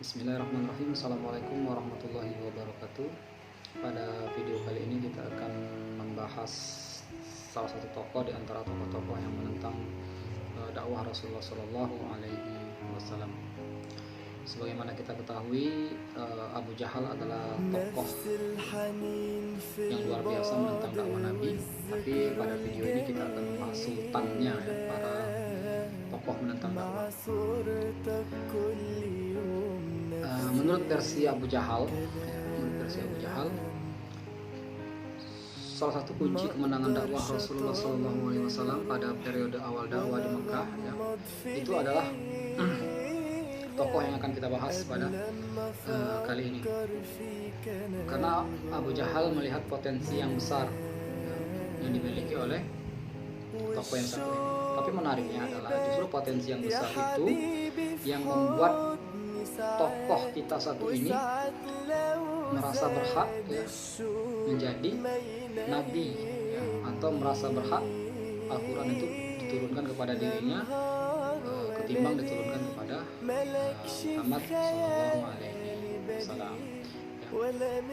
Bismillahirrahmanirrahim. Assalamualaikum warahmatullahi wabarakatuh. Pada video kali ini kita akan membahas salah satu tokoh di antara tokoh-tokoh yang menentang dakwah Rasulullah Shallallahu Alaihi Wasallam. Sebagaimana kita ketahui, Abu Jahal adalah tokoh yang luar biasa menentang dakwah Nabi. Tapi pada video ini kita akan membahas sultannya, ya, para tokoh menentang dakwah. Menurut versi Abu Jahal, salah satu kunci kemenangan dakwah Rasulullah SAW pada periode awal dakwah di Mekah, ya, itu adalah tokoh yang akan kita bahas pada kali ini. Karena Abu Jahal melihat potensi yang besar, ya, yang dimiliki oleh tokoh yang satu ini. Tapi menariknya adalah justru potensi yang besar itu yang membuat tokoh kita satu ini merasa berhak, ya, menjadi nabi, ya, atau merasa berhak Al-Quran itu diturunkan kepada dirinya ketimbang diturunkan kepada Muhammad Sallallahu Alaihi Wasallam.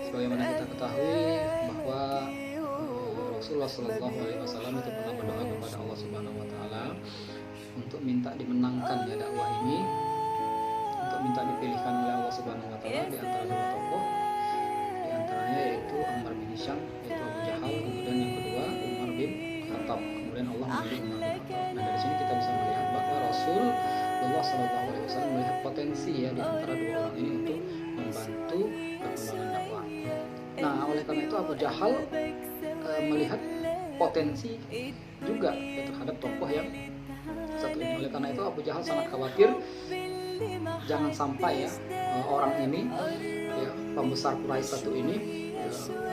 Sebagaimana kita ketahui bahwa Rasulullah Sallallahu Alaihi Wasallam itu pernah berdoa kepada Allah Subhanahu Wa Taala untuk minta dimenangkan, ya, dakwah ini, untuk minta dipilihkan oleh Allah Subhanahu Wa Taala di antara dua tokoh, di antaranya yaitu Umar bin Hisham, yaitu Abu Jahal, kemudian yang kedua Umar bin Khattab. Kemudian Allah memilih Umar bin Khattab. Nah, dari sini kita bisa melihat bahwa Rasulullah Sallallahu Alaihi Wasallam melihat potensi, ya, di antara dua orang ini untuk membantu perkembangan dakwah. Nah, oleh karena itu Abu Jahal melihat potensi juga, ya, terhadap tokoh yang satu ini. Oleh karena itu Abu Jahal sangat khawatir jangan sampai, ya, orang ini, ya, pembesar Quraisy satu ini,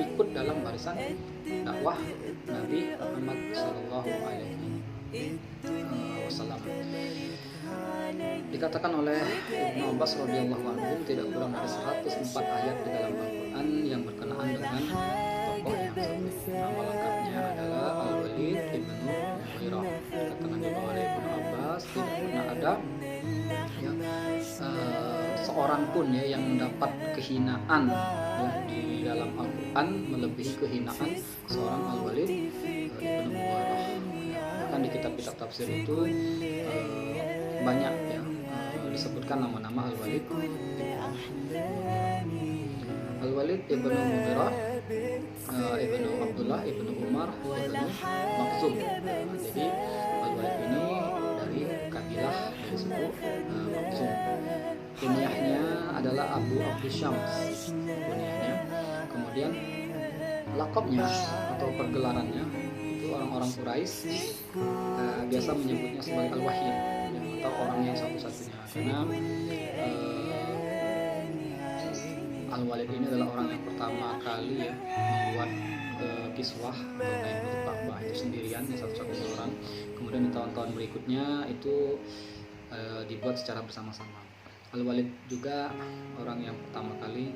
ikut dalam barisan dakwah Nabi Muhammad Sallallahu Alaihi Wasallam. Dikatakan oleh Ibnu Abbas radhiyallahu anhu tidak kurang dari 104 ayat di dalam Al-Quran yang berkenaan dengan tokoh yang satu. Nama lengkapnya adalah Al-Walid ibnu Mughirah. Dikatakan juga oleh Ibnu Abbas tidak pernah ada, ya, seorang pun, ya, yang mendapat kehinaan, ya, di dalam Al-Quran melebihi kehinaan seorang Al-Walid ibnu Mughirah. Bahkan di kitab-kitab tafsir itu banyak, ya, disebutkan nama-nama Al-Walid ibnu Mughirah, ibnu Abdullah ibnu Umar ibnu Makhzum. Jadi Al-Walid ini dari kabilah dari suku Makhzum. Kunyahnya adalah Abu Syams, kunyahnya. Kemudian lakopnya atau pergelarannya itu orang-orang Quraisy biasa menyebutnya sebagai Al-Wahid, ya, atau orang yang satu-satunya. Karena Al-Walid ini adalah orang yang pertama kali, ya, membuat kiswah kain untuk Ka'bah itu sendirian, ya, satu-satunya orang. Kemudian di tahun-tahun berikutnya itu dibuat secara bersama-sama. Al-Walid juga orang yang pertama kali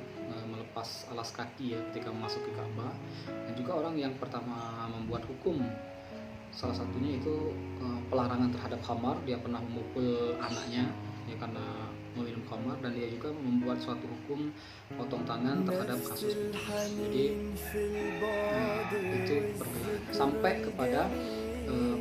melepas alas kaki, ya, ketika memasuki Ka'bah, dan juga orang yang pertama membuat hukum. Salah satunya itu pelarangan terhadap khamar. Dia pernah memukul anaknya, ya, karena meminum khamar, dan dia juga membuat suatu hukum potong tangan terhadap kasus itu. Jadi itu pergelaran sampai kepada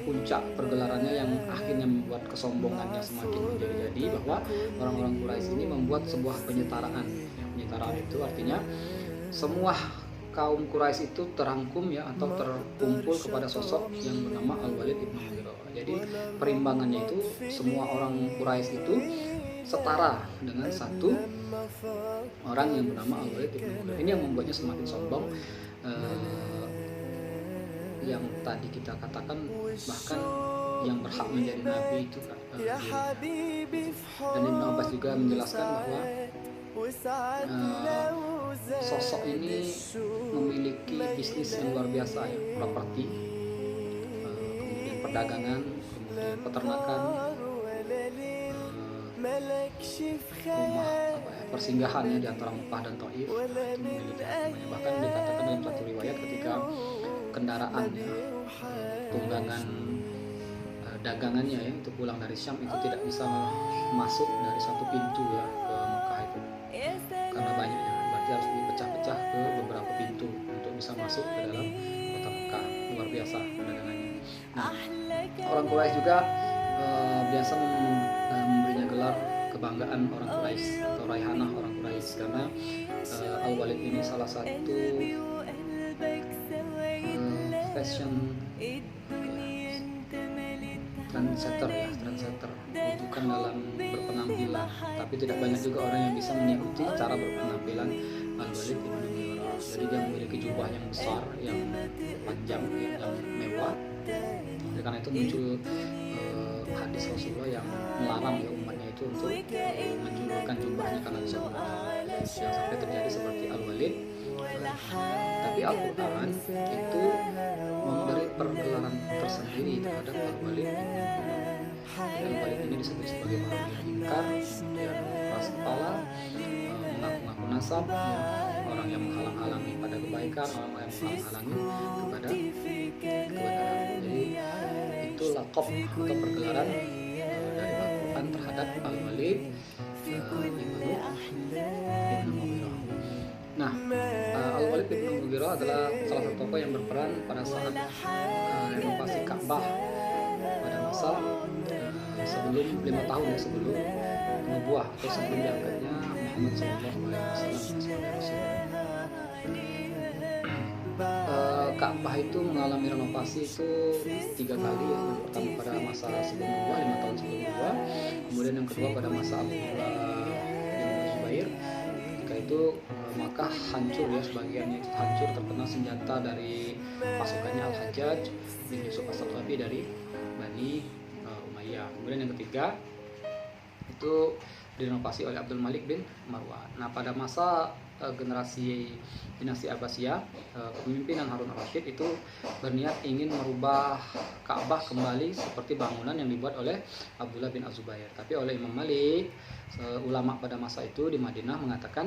puncak pergelarannya yang akhirnya membuat kesombongannya semakin menjadi-jadi, bahwa orang-orang Quraisy ini membuat sebuah penyetaraan. Ya, penyetaraan itu artinya semua kaum Quraisy itu terangkum, ya, atau terkumpul kepada sosok yang bernama Al-Walid ibnu Mughirah. Jadi perimbangannya itu semua orang Quraisy itu setara dengan satu orang yang bernama Al-Walid ibnu Mughirah. Ini yang membuatnya semakin sombong. Yang tadi kita katakan bahkan yang berhak menjadi nabi itu kan, dan Ibnu Abbas juga menjelaskan bahwa sosok ini memiliki bisnis yang luar biasa, ya, properti, kemudian perdagangan, kemudian peternakan, rumah, persinggahannya di antara Mekah dan Thaif, itu memiliki namanya. Bahkan dikatakan dalam satu riwayat ketika kendaraan, ya, tunggangan dagangannya, ya, itu pulang dari Syam itu tidak bisa masuk dari satu pintu, ya, ke Mekah itu. orang Quraisy juga biasa memberinya gelar kebanggaan orang Quraisy atau raihanah orang Quraisy, karena Al-Walid ini salah satu fashion trendsetter bukan dalam berpenampilan, tapi tidak banyak juga orang yang bisa mengikuti cara berpenampilan Al-Walid bin Mughirah. Jadi dia memiliki jubah yang besar, yang panjang, yang mewah. Oleh karena itu muncul hadis Rasulullah yang melarang ya umatnya itu untuk menjulurkan jubahnya karena bisa mengenal, yang sampai terjadi seperti Al-Walid. Tapi Al-Quran itu memberi pergelaran tersendiri terhadap Al-Walid. Al-Walid ini disebut sebagai orang yang ingkar, yang keras kepala, mengaku-ngaku nasab, orang yang menghalang-halangi pada kebaikan, orang yang menghalang-halangi kepada kebenaran. Jadi itu laqab atau pergelaran dari Al-Quran terhadap Al-Walid bin Mughirah. Nah, Al-Walid bin Mughirah adalah salah satu tokoh yang berperan pada saat renovasi Ka'bah pada masa sebelum 5 tahun sebelum nubuah atau sebelum diangkatnya Muhammad SAW sebagai Rasul. Ka'bah itu mengalami renovasi itu 3 kali ya. Yang pertama pada masa sebelum nubuah, 5 tahun sebelum nubuah. Kemudian yang kedua pada masa Abdullah bin Zubair. Ketika itu Makkah hancur ya, sebagiannya itu hancur terkena senjata dari pasukannya Al-Hajjaj bin Yusuf As-Saqafi dari Bani Umayyah. Kemudian yang ketiga itu direnovasi oleh Abdul Malik bin Marwan. Nah, pada masa generasi dinasti Abbasiyah, kepemimpinan Harun al-Rashid itu berniat ingin merubah Ka'bah kembali seperti bangunan yang dibuat oleh Abdullah bin Az-Zubair. Tapi oleh Imam Malik, ulama pada masa itu di Madinah mengatakan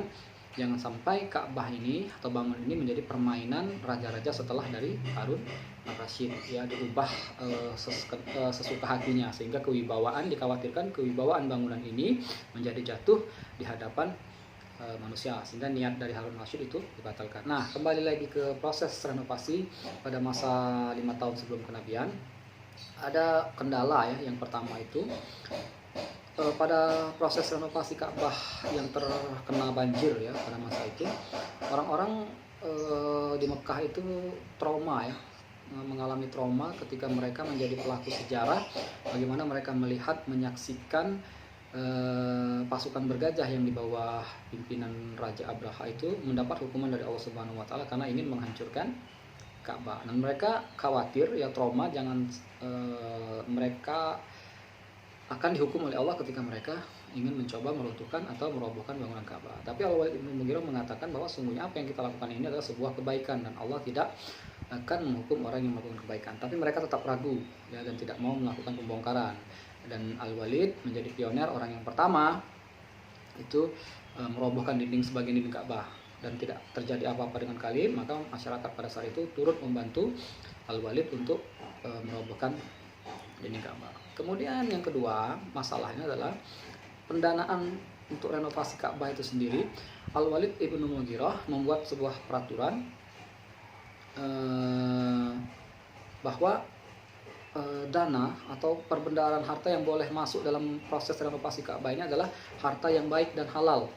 jangan sampai Ka'bah ini atau bangunan ini menjadi permainan raja-raja setelah dari Harun al-Rashid, ya diubah sesuka hatinya, sehingga dikhawatirkan kewibawaan bangunan ini menjadi jatuh di hadapan manusia, sehingga niat dari Harun al-Rashid itu dibatalkan. Nah, kembali lagi ke proses renovasi pada masa 5 tahun sebelum kenabian, ada kendala ya. Yang pertama itu pada proses renovasi Ka'bah yang terkena banjir ya pada masa itu, orang-orang di Mekah itu trauma ya, mengalami trauma ketika mereka menjadi pelaku sejarah, bagaimana mereka menyaksikan pasukan bergajah yang di bawah pimpinan Raja Abraha itu mendapat hukuman dari Allah Subhanahu wa taala karena ingin menghancurkan Ka'bah. Dan mereka khawatir ya, trauma, jangan mereka akan dihukum oleh Allah ketika mereka ingin mencoba meruntuhkan atau merobohkan bangunan Ka'bah. Tapi Al-Walid bin Mughirah mengatakan bahwa sungguhnya apa yang kita lakukan ini adalah sebuah kebaikan dan Allah tidak akan menghukum orang yang melakukan kebaikan. Tapi mereka tetap ragu ya, dan tidak mau melakukan pembongkaran. Dan Al-Walid menjadi pioner, orang yang pertama itu merobohkan sebagian dinding Ka'bah, dan tidak terjadi apa-apa dengan Khalid. Maka masyarakat pada saat itu turut membantu Al-Walid untuk merobohkan dinding Ka'bah. Kemudian yang kedua masalahnya adalah pendanaan untuk renovasi Ka'bah itu sendiri. Al-Walid ibnu Mughirah membuat sebuah peraturan bahwa dana atau perbendaharaan harta yang boleh masuk dalam proses renovasi Ka'bah ini adalah harta yang baik dan halal.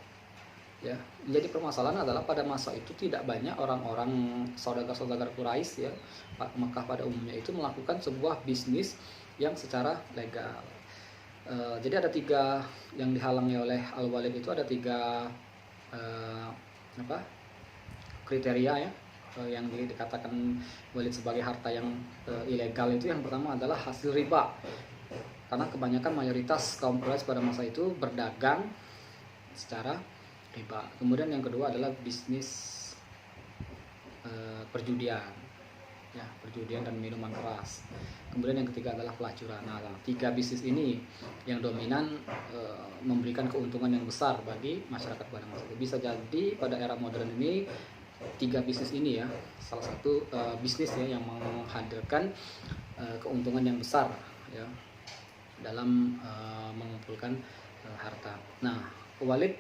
Ya, menjadi permasalahan adalah pada masa itu tidak banyak orang-orang saudagar-saudagar Quraisy ya, Mekah pada umumnya itu melakukan sebuah bisnis yang secara legal. Jadi ada 3 yang dihalangi oleh Al-Walid itu, ada 3 kriteria ya, yang dikatakan Walid sebagai harta yang ilegal itu. Yang pertama adalah hasil riba, karena kebanyakan mayoritas kaum Quraisy pada masa itu berdagang secara riba. Kemudian yang kedua adalah bisnis perjudian ya, perjudian dan minuman keras. Kemudian yang ketiga adalah pelacuran. Nah, 3 bisnis ini yang dominan memberikan keuntungan yang besar bagi masyarakat pada masa itu. Bisa jadi pada era modern ini 3 bisnis ini ya, salah satu bisnis ya yang menghadirkan keuntungan yang besar ya dalam mengumpulkan harta. Nah, Walid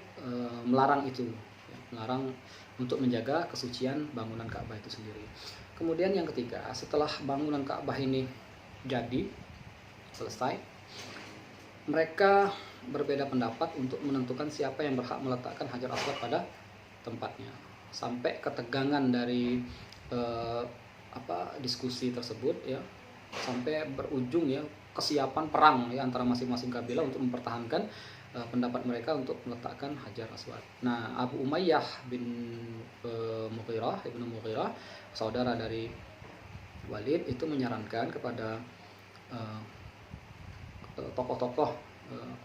melarang itu ya, melarang untuk menjaga kesucian bangunan Ka'bah itu sendiri. Kemudian yang ketiga, setelah bangunan Ka'bah ini jadi, selesai, mereka berbeda pendapat untuk menentukan siapa yang berhak meletakkan Hajar Aswad pada tempatnya, sampai ketegangan dari diskusi tersebut ya, sampai berujung ya kesiapan perang ya antara masing-masing kabilah untuk mempertahankan pendapat mereka untuk meletakkan Hajar Aswad. Nah, Abu Umayyah bin Mughirah, ibnu Mughirah, saudara dari Walid, itu menyarankan kepada tokoh-tokoh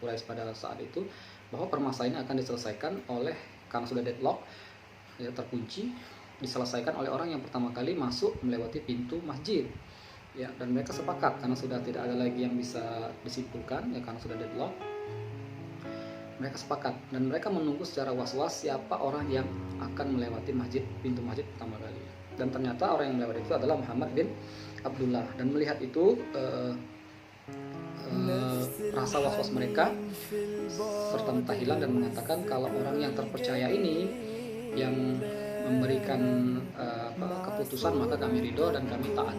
Quraisy pada saat itu bahwa permasalahan akan diselesaikan oleh, karena sudah deadlock ya, terkunci, diselesaikan oleh orang yang pertama kali masuk melewati pintu masjid ya, dan mereka sepakat karena sudah tidak ada lagi yang bisa disimpulkan ya, karena sudah deadlock. Mereka sepakat dan mereka menunggu secara was-was siapa orang yang akan melewati pintu masjid pertama kali. Dan ternyata orang yang melewati itu adalah Muhammad bin Abdullah. Dan melihat itu rasa was-was mereka serta mutahilan dan mengatakan kalau orang yang terpercaya ini yang memberikan keputusan, maka kami ridho dan kami taat.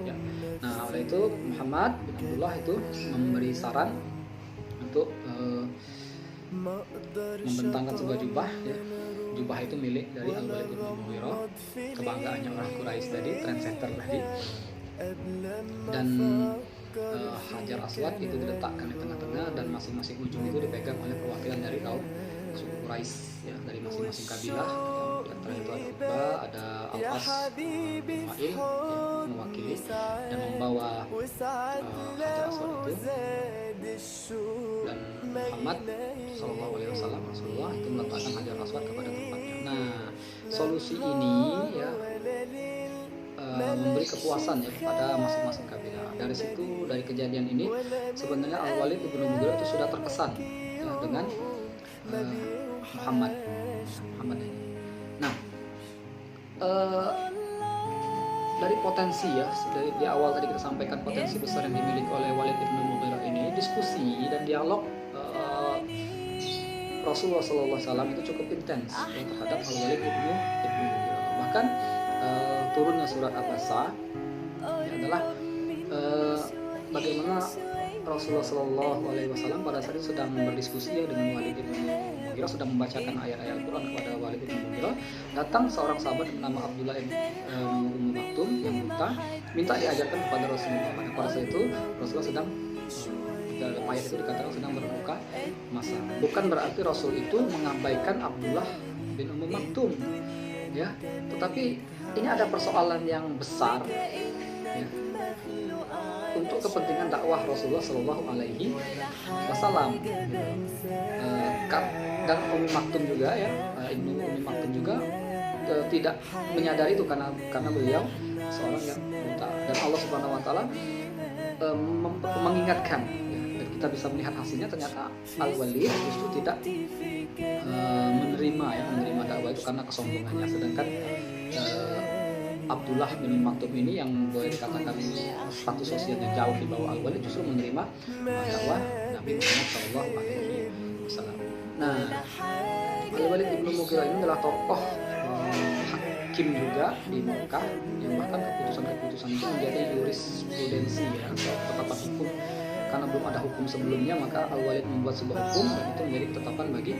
Ya. Nah, oleh itu Muhammad bin Abdullah itu memberi saran untuk membentangkan sebuah jubah ya. Jubah itu milik dari Al-Walid bin Mughirah, kebanggaannya orang Quraisy tadi, trendsetter tadi. Dan Hajar Aswad itu diletakkan di tengah-tengah dan masing-masing ujung itu dipegang oleh perwakilan dari kaum suku Quraisy ya, dari masing-masing kabilah. Di antara itu ada Uqbah, ada Al-As bin Wa'il ya, mewakili dan membawa Hajar Aswad itu, dan Muhammad SAW Rasulullah itu meletakkan Hajar Aswad kepada tempatnya. Nah, solusi ini ya memberi kepuasan ya kepada masing-masing kabilah. Dari situ, dari kejadian ini sebenarnya Al-Walid ibnu Mughirah itu sudah terkesan ya, dengan Muhammad ini. Nah, dari potensi ya, dari di awal tadi kita sampaikan potensi besar yang dimiliki oleh Walid ibnu Mughirah ini, diskusi dan dialog Rasulullah SAW itu cukup intens ya, terhadap Al-Walid ibnu Mughirah. Bahkan turunnya surat Abasa ya, adalah bagaimana Rasulullah SAW pada saat itu sedang berdiskusi ya dengan Walid bin Mughirah, sedang membacakan ayat-ayat Al-Quran kepada Walid bin Mughirah. Datang seorang sahabat bernama Abdullah bin Ummu Maktum yang minta diajarkan kepada Rasulullah. Pada saat itu Rasulullah sedang dalam ayat itu dikatakan sedang berbuka masa. Bukan berarti Rasul itu mengabaikan Abdullah bin Ummu Maktum ya, tetapi ini ada persoalan yang besar ya, untuk kepentingan dakwah Rasulullah Shallallahu Alaihi Wasallam. Dan Ummi Maktum juga ya, Ibnu Ummi Maktum juga tidak menyadari itu karena beliau seorang yang buta, dan Allah Subhanahu Wa Taala mengingatkan ya, dan kita bisa melihat hasilnya. Ternyata Al-Walid justru tidak menerima dakwah itu karena kesombongannya, sedangkan Abdullah bin Maktum ini yang boleh dikatakan status sosialnya jauh di bawah Al-Walid justru menerima dakwah Nabi Muhammad SAW. Nah, Al-Walid bin Mughirah ini adalah tokoh hakim juga di Mekah yang bahkan keputusan-keputusan itu menjadi jurisprudensi ya, atau ketetapan hukum. Karena belum ada hukum sebelumnya, maka Al-Walid membuat sebuah hukum dan itu menjadi ketetapan bagi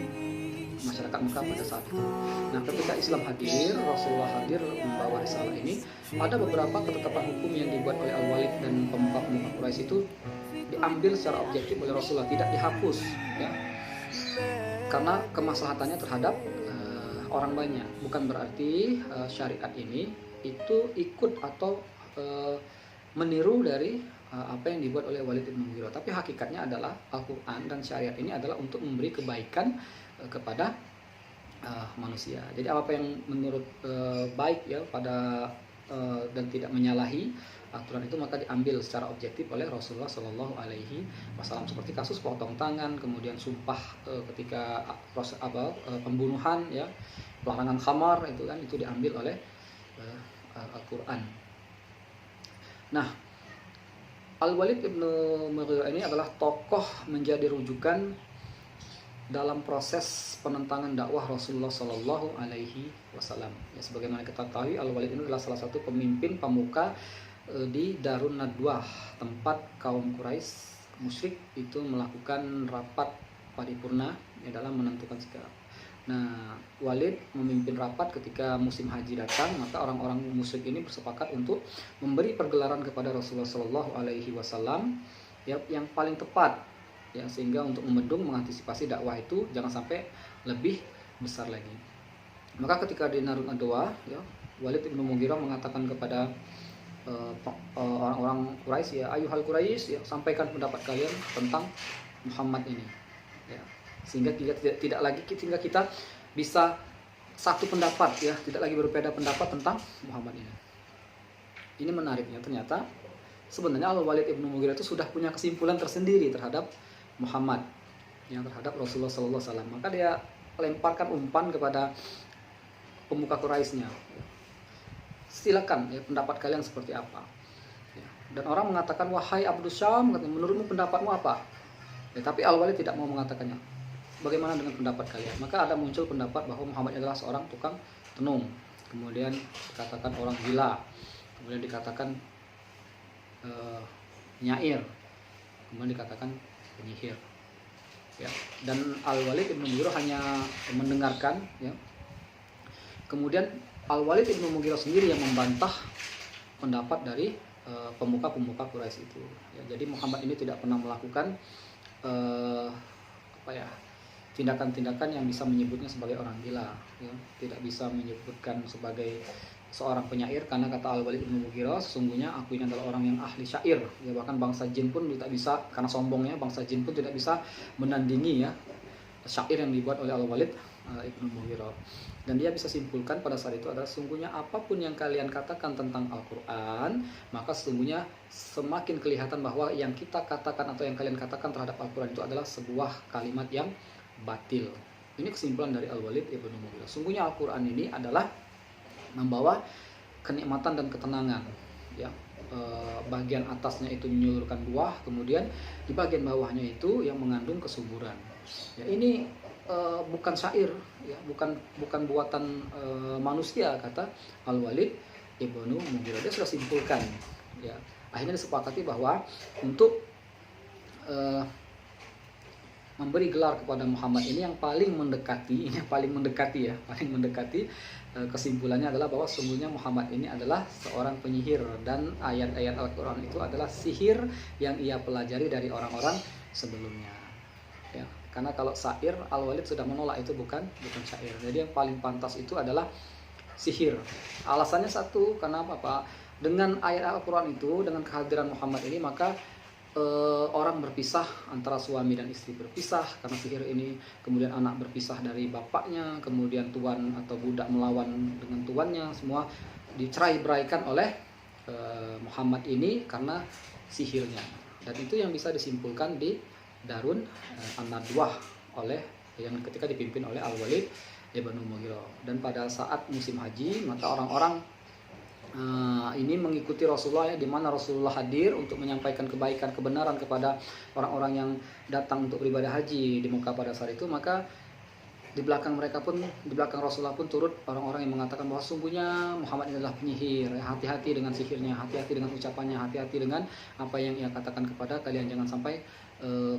masyarakat Mekah pada saat itu. Nah, ketika Islam hadir, Rasulullah hadir membawa risalah ini, ada beberapa ketetapan hukum yang dibuat oleh Al-Walid dan pemuka Quraisy itu diambil secara objektif oleh Rasulullah, tidak dihapus ya, karena kemaslahatannya terhadap orang banyak. Bukan berarti syariat ini itu ikut atau meniru dari apa yang dibuat oleh Walid bin Mughirah, tapi hakikatnya adalah Al-Quran dan syariat ini adalah untuk memberi kebaikan kepada manusia. Jadi apa yang menurut baik ya pada dan tidak menyalahi aturan itu, maka diambil secara objektif oleh Rasulullah Shallallahu Alaihi Wasallam, seperti kasus potong tangan, kemudian sumpah ketika pembunuhan ya, pelarangan khamar itu kan, itu diambil oleh Al-Quran. Nah, Al-Walid ibnu Mughirah ini adalah tokoh menjadi rujukan dalam proses penentangan dakwah Rasulullah Shallallahu Alaihi Wasallam. Ya, sebagaimana kita tahu, Al-Walid ini adalah salah satu pemimpin pemuka di Darun Nadwah, tempat kaum Quraisy musyrik itu melakukan rapat paripurna dalam menentukan sikap. Nah, Walid memimpin rapat ketika musim haji datang, maka orang-orang musyrik ini bersepakat untuk memberi pergelaran kepada Rasulullah Shallallahu Alaihi Wasallam yang paling tepat, ya, sehingga untuk membendung mengantisipasi dakwah itu jangan sampai lebih besar lagi. Maka ketika di Darun Nadwah, ya, Walid bin Mughirah mengatakan kepada orang-orang Quraisy, ya, ayuhal Quraisy, ya, sampaikan pendapat kalian tentang Muhammad ini, ya, sehingga kita bisa satu pendapat, ya, tidak lagi berbeda pendapat tentang Muhammad ini. Ini menariknya, ternyata sebenarnya Al-Walid ibn Mughirah itu sudah punya kesimpulan tersendiri terhadap Muhammad, yang terhadap Rasulullah Sallallahu Alaihi Wasallam. Maka dia lemparkan umpan kepada pemuka Quraisynya, silakan, ya, pendapat kalian seperti apa, ya. Dan orang mengatakan, wahai Abdus Syam, menurutmu pendapatmu apa? Ya, tapi Al-Walid tidak mau mengatakannya. Bagaimana dengan pendapat kalian? Maka ada muncul pendapat bahwa Muhammad adalah seorang tukang tenung, kemudian dikatakan orang gila, kemudian dikatakan nyair, kemudian dikatakan penyihir, ya. Dan Al-Walid ibn Mughirah hanya mendengarkan, ya. Kemudian Al-Walid ibn Mughirah sendiri yang membantah pendapat dari pemuka-pemuka Quraisy itu, ya. Jadi Muhammad ini tidak pernah melakukan tindakan-tindakan yang bisa menyebutnya sebagai orang gila, ya. Tidak bisa menyebutkan sebagai seorang penyair, karena kata Al-Walid bin Mughirah, sesungguhnya aku ini adalah orang yang ahli syair, ya. Bahkan bangsa jin pun tidak bisa, karena sombongnya bangsa jin pun tidak bisa menandingi, ya, syair yang dibuat oleh Al-Walid ibn Mughirah. Dan dia bisa simpulkan pada saat itu adalah, sesungguhnya apapun yang kalian katakan tentang Al-Quran, maka sesungguhnya semakin kelihatan bahwa yang kita katakan atau yang kalian katakan terhadap Al-Quran itu adalah sebuah kalimat yang batil. Ini kesimpulan dari Al-Walid ibn Mughirah. Sungguhnya Al-Quran ini adalah membawa kenikmatan dan ketenangan, ya. Bagian atasnya itu menyuruhkan buah, kemudian di bagian bawahnya itu yang mengandung kesuburan. Ya, ini bukan syair, ya, bukan buatan manusia, kata Al-Walid ibn Mughirah. Dia sudah simpulkan, ya. Akhirnya disepakati bahwa untuk memberi gelar kepada Muhammad ini yang paling mendekati, kesimpulannya adalah bahwa sungguhnya Muhammad ini adalah seorang penyihir, dan ayat-ayat Al-Quran itu adalah sihir yang ia pelajari dari orang-orang sebelumnya, ya. Karena kalau syair, Al-Walid sudah menolak, itu bukan syair. Jadi yang paling pantas itu adalah sihir. Alasannya satu, karena apa? Dengan ayat Al-Quran itu, dengan kehadiran Muhammad ini, maka orang berpisah, antara suami dan istri berpisah karena sihir ini, kemudian anak berpisah dari bapaknya, kemudian tuan atau budak melawan dengan tuannya, semua dicerai-beraikan oleh Muhammad ini karena sihirnya. Dan itu yang bisa disimpulkan di Darun An-Nadwah yang ketika dipimpin oleh Al-Walid ibn Mughirah. Dan pada saat musim haji, maka orang-orang ini mengikuti Rasulullah, ya, di mana Rasulullah hadir untuk menyampaikan kebaikan, kebenaran kepada orang-orang yang datang untuk beribadah haji di Mekah pada saat itu. Maka di belakang Rasulullah pun turut orang-orang yang mengatakan bahwa sungguhnya Muhammad adalah penyihir, ya, hati-hati dengan sihirnya, hati-hati dengan ucapannya, hati-hati dengan apa yang ia katakan kepada kalian, jangan sampai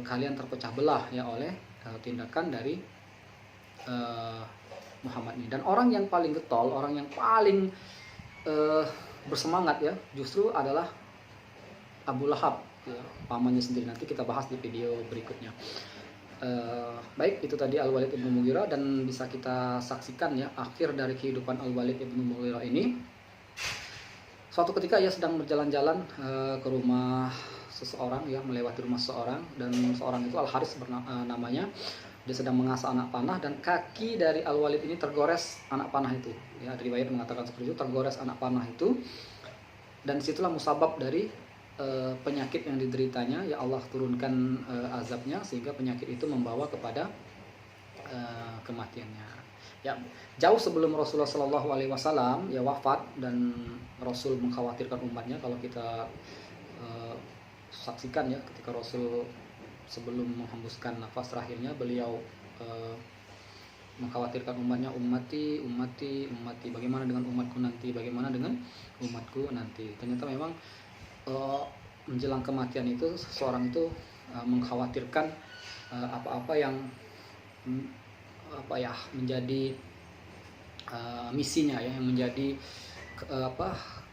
kalian terpecah belah, ya, oleh tindakan dari Muhammad ini. Dan orang yang paling getol, orang yang paling bersemangat, ya, justru adalah Abu Lahab, ya, pamannya sendiri. Nanti kita bahas di video berikutnya. Baik, itu tadi Al-Walid ibn Mughirah, dan bisa kita saksikan, ya, akhir dari kehidupan Al-Walid ibn Mughirah ini. Suatu ketika ia sedang berjalan-jalan ke rumah seseorang, ya, melewati rumah seseorang, dan seorang itu Al-Haris namanya. Dia sedang mengasah anak panah, dan kaki dari Al-Walid ini tergores anak panah itu, ya. Riwayat mengatakan seperti itu, tergores anak panah itu, dan situlah musabab dari penyakit yang dideritanya, ya. Allah turunkan azabnya sehingga penyakit itu membawa kepada kematiannya, ya. Jauh sebelum Rasulullah Shallallahu Alaihi Wasallam, ya, wafat, dan Rasul mengkhawatirkan umatnya. Kalau kita saksikan, ya, ketika Rasul sebelum menghembuskan nafas terakhirnya, beliau mengkhawatirkan umatnya, ummati, ummati, ummati. Bagaimana dengan umatku nanti? Bagaimana dengan umatku nanti? Ternyata memang menjelang kematian itu seseorang itu mengkhawatirkan apa-apa yang menjadi misinya ya, yang menjadi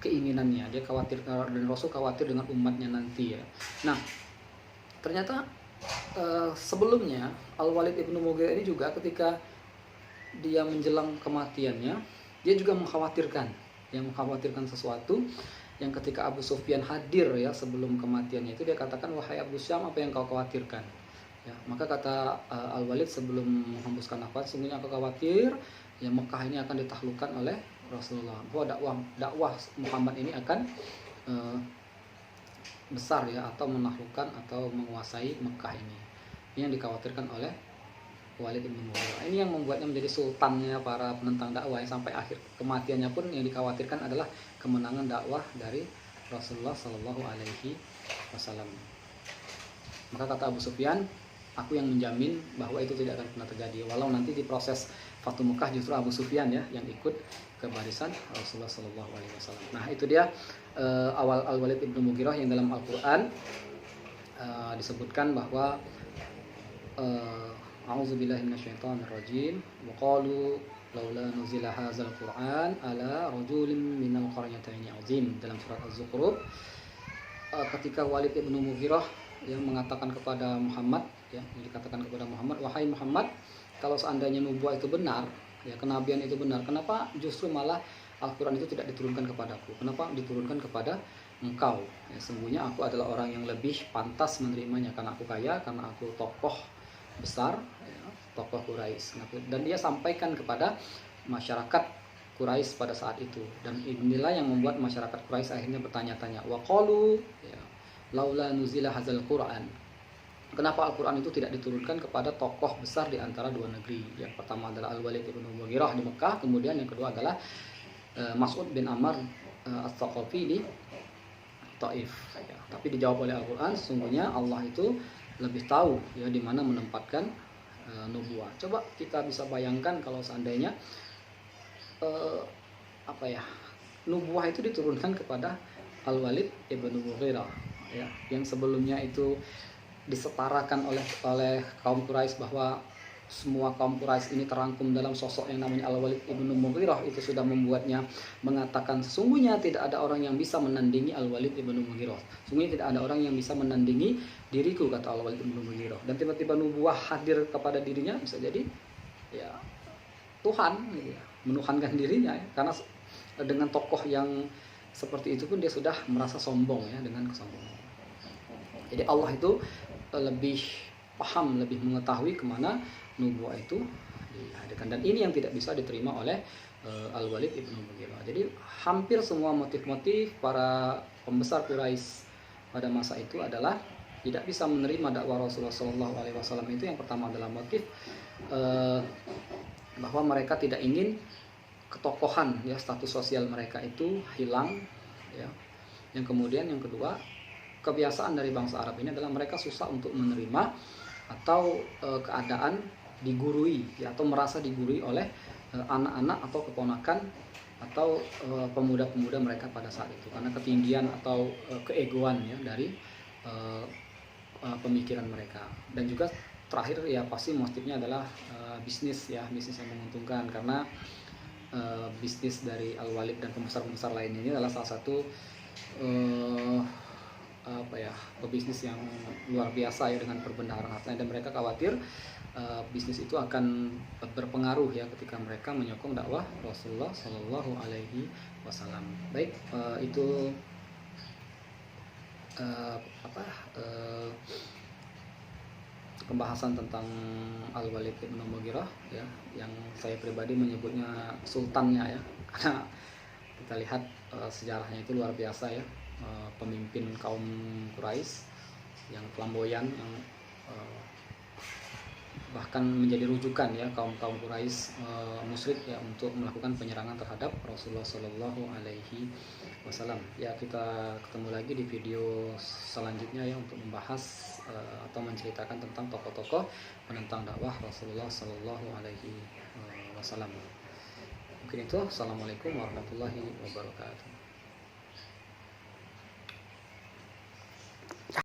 keinginannya. Dia khawatir, dan Rasul khawatir dengan umatnya nanti ya. Nah, ternyata sebelumnya Al-Walid ibnu Mughirah ini juga ketika dia menjelang kematiannya, dia juga mengkhawatirkan sesuatu yang ketika Abu Sufyan hadir ya sebelum kematiannya itu, dia katakan, wahai Abu Syam, apa yang kau khawatirkan? Ya, maka kata Al-Walid sebelum menghembuskan nafas, sungguhnya aku khawatir ya Mekah ini akan ditaklukkan oleh Rasulullah, bahwa dakwah Muhammad ini akan besar ya, atau menaklukkan atau menguasai Mekah ini. Ini yang dikhawatirkan oleh Walid bin Mughirah. Ini yang membuatnya menjadi sultannya para penentang dakwah, yang sampai akhir kematiannya pun yang dikhawatirkan adalah kemenangan dakwah dari Rasulullah Shallallahu Alaihi Wasallam. Maka kata Abu Sufyan, aku yang menjamin bahwa itu tidak akan pernah terjadi. Walau nanti di proses Fatu Mekah justru Abu Sufyan ya yang ikut ke barisan Rasulullah Shallallahu Alaihi Wasallam. Nah, itu dia awal Al-Walid ibnu Mughirah yang dalam Al-Quran disebutkan bahwa A'udzubillahi minasyaitonirrajim. Wa qalu laula nuzila hadzal Qur'an ala rajulin minal qaryataini azim, dalam surat Az-Zukhruf. Ketika Walid ibnu Mughirah yang mengatakan kepada Muhammad ya, dikatakan kepada Muhammad, wahai Muhammad, kalau seandainya nubuah itu benar, ya kenabian itu benar, kenapa justru malah Al-Quran itu tidak diturunkan kepadaku? Kenapa diturunkan kepada engkau? Ya, sungguhnya aku adalah orang yang lebih pantas menerimanya, karena aku kaya, karena aku tokoh besar ya, tokoh Quraisy. Dan dia sampaikan kepada masyarakat Quraisy pada saat itu, dan inilah yang membuat masyarakat Quraisy akhirnya bertanya-tanya, wa qalu ya, laula nuzila hadzal Qur'an, kenapa Al-Quran itu tidak diturunkan kepada tokoh besar di antara dua negeri. Yang pertama adalah Al-Walid ibnu Mughirah di Mekah, kemudian yang kedua adalah Mas'ud bin Amr As-Saqafi di Taif ya. Tapi dijawab oleh Al-Quran, sesungguhnya Allah itu lebih tahu ya di mana menempatkan nubuah. Coba kita bisa bayangkan kalau seandainya nubuah itu diturunkan kepada Al-Walid ibnu Mughirah ya, yang sebelumnya itu disetarakan oleh kaum Quraisy, bahwa semua kaum Quraisy ini terangkum dalam sosok yang namanya Al-Walid ibnu Mughirah. Itu sudah membuatnya mengatakan, sesungguhnya tidak ada orang yang bisa menandingi Al-Walid ibnu Mughirah. Sungguhnya tidak ada orang yang bisa menandingi diriku, kata Al-Walid ibnu Mughirah. Dan tiba-tiba nubuah hadir kepada dirinya, bisa jadi ya Tuhan ya, menuhankan dirinya ya. Karena dengan tokoh yang seperti itu pun dia sudah merasa sombong ya, dengan kesombongan. Jadi Allah itu lebih paham, lebih mengetahui kemana nubuah itu dihadirkan, dan ini yang tidak bisa diterima oleh Al-Walid ibnu Mughirah. Jadi hampir semua motif-motif para pembesar Quraisy pada masa itu adalah tidak bisa menerima dakwah Rasulullah SAW. Itu yang pertama adalah motif bahwa mereka tidak ingin ketokohan ya, status sosial mereka itu hilang ya. Yang kemudian yang kedua, kebiasaan dari bangsa Arab ini adalah mereka susah untuk menerima atau keadaan digurui ya, atau merasa digurui oleh anak-anak atau keponakan atau pemuda-pemuda mereka pada saat itu, karena ketinggian atau keegoan ya dari pemikiran mereka. Dan juga terakhir ya pasti motifnya adalah bisnis ya, bisnis yang menguntungkan, karena bisnis dari Al-Walid dan pembesar-pembesar lain ini adalah salah satu pebisnis yang luar biasa ya, dengan perbendaharaan hartanya, dan mereka khawatir bisnis itu akan berpengaruh ya ketika mereka menyokong dakwah Rasulullah Shallallahu Alaihi Wasallam. Baik, itu pembahasan tentang Al-Walid bin Mughirah ya, yang saya pribadi menyebutnya sultannya ya, karena kita lihat sejarahnya itu luar biasa ya. Pemimpin kaum Quraisy yang flamboyan, yang bahkan menjadi rujukan ya kaum Quraisy musyrik ya untuk melakukan penyerangan terhadap Rasulullah Shallallahu Alaihi Wasallam. Ya, kita ketemu lagi di video selanjutnya ya untuk membahas atau menceritakan tentang tokoh-tokoh penentang dakwah Rasulullah Shallallahu Alaihi Wasallam. Mungkin itu. Assalamualaikum warahmatullahi wabarakatuh.